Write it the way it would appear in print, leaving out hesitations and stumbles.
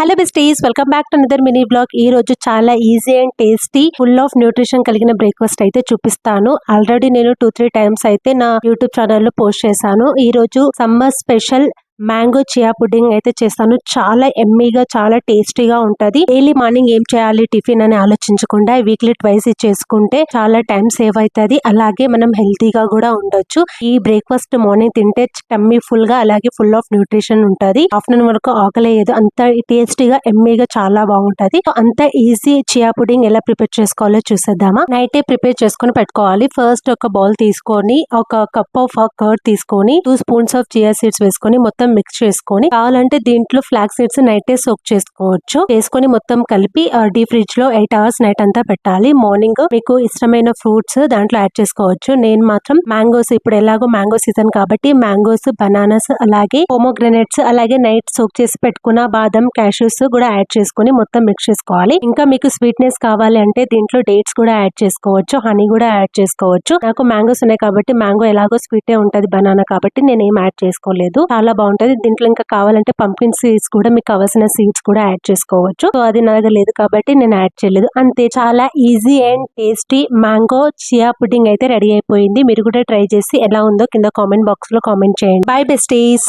Hello besties, welcome back to another mini blog. ఈ రోజు చాలా easy and tasty full of nutrition కలిగిన breakfast అయితే చూపిస్తాను. ఆల్రెడీ నేను 2-3 టైమ్స్ అయితే నా యూట్యూబ్ ఛానల్లో పోస్ట్ చేశాను. ఈ రోజు summer special mango chia pudding అయితే చేస్తాను. చాలా ఎమ్మీగా, చాలా టేస్టీగా ఉంటది. డైలీ మార్నింగ్ ఏం చేయాలి టిఫిన్ అని ఆలోచించకుండా వీక్లీ ట్వైస్ చేసుకుంటే చాలా టైం సేవ్ అవుతుంది. అలాగే మనం హెల్తీగా కూడా ఉండొచ్చు. ఈ బ్రేక్ఫాస్ట్ మార్నింగ్ తింటే టమ్మీ ఫుల్ గా, అలాగే ఫుల్ ఆఫ్ న్యూట్రిషన్ ఉంటది. ఆఫ్టర్నూన్ వరకు ఆకలేదు. అంత టేస్టీగా ఎమ్మీగా చాలా బాగుంటది. అంత ఈజీ చియా పుడ్డింగ్ ఎలా ప్రిపేర్ చేసుకోవాలో చూసేద్దామా. నైటే ప్రిపేర్ చేసుకుని పెట్టుకోవాలి. ఫస్ట్ ఒక బౌల్ తీసుకొని ఒక కప్ ఆఫ్ కర్డ్ తీసుకొని 2 స్పూన్స్ ఆఫ్ చియా సీడ్స్ వేసుకొని మొత్తం మిక్స్ చేసుకొని, కావాలంటే దీంట్లో ఫ్లాక్ సీడ్స్ నైటే సోక్ చేసుకోవచ్చు. చేసుకొని మొత్తం కలిపి డీప్ ఫ్రిడ్జ్ లో 8 అవర్స్ నైట్ అంతా పెట్టాలి. మార్నింగ్ మీకు ఇష్టమైన ఫ్రూట్స్ దాంట్లో యాడ్ చేసుకోవచ్చు. నేను మాత్రం మ్యాంగోస్, ఇప్పుడు ఎలాగో మ్యాంగో సీజన్ కాబట్టి మ్యాంగోస్, బనానాస్, అలాగే పోమోగ్రనేట్స్, అలాగే నైట్ సోక్ చేసి పెట్టుకున్న బాదం, క్యాష్యూస్ కూడా యాడ్ చేసుకుని మొత్తం మిక్స్ చేసుకోవాలి. ఇంకా మీకు స్వీట్నెస్ కావాలి అంటే దీంట్లో డేట్స్ కూడా యాడ్ చేసుకోవచ్చు, హనీ కూడా యాడ్ చేసుకోవచ్చు. నాకు మ్యాంగోస్ ఉన్నాయి కాబట్టి మ్యాంగో ఎలాగో స్వీటే ఉంటది, బనానా కాబట్టి నేను ఏం యాడ్ చేసుకోలేదు. చాలా బాగుంటది. దీంట్లో ఇంకా కావాలంటే పంప్కిన్ సీడ్స్ కూడా, మీకు కావాల్సిన సీడ్స్ కూడా యాడ్ చేసుకోవచ్చు. సో అది నా దగ్గర లేదు కాబట్టి నేను యాడ్ చేయలేదు. అంతే, చాలా easy and tasty mango chia pudding అయితే రెడీ అయిపోయింది. మీరు కూడా ట్రై చేసి ఎలా ఉందో కింద కామెంట్ బాక్స్ లో కామెంట్ చేయండి. By besties.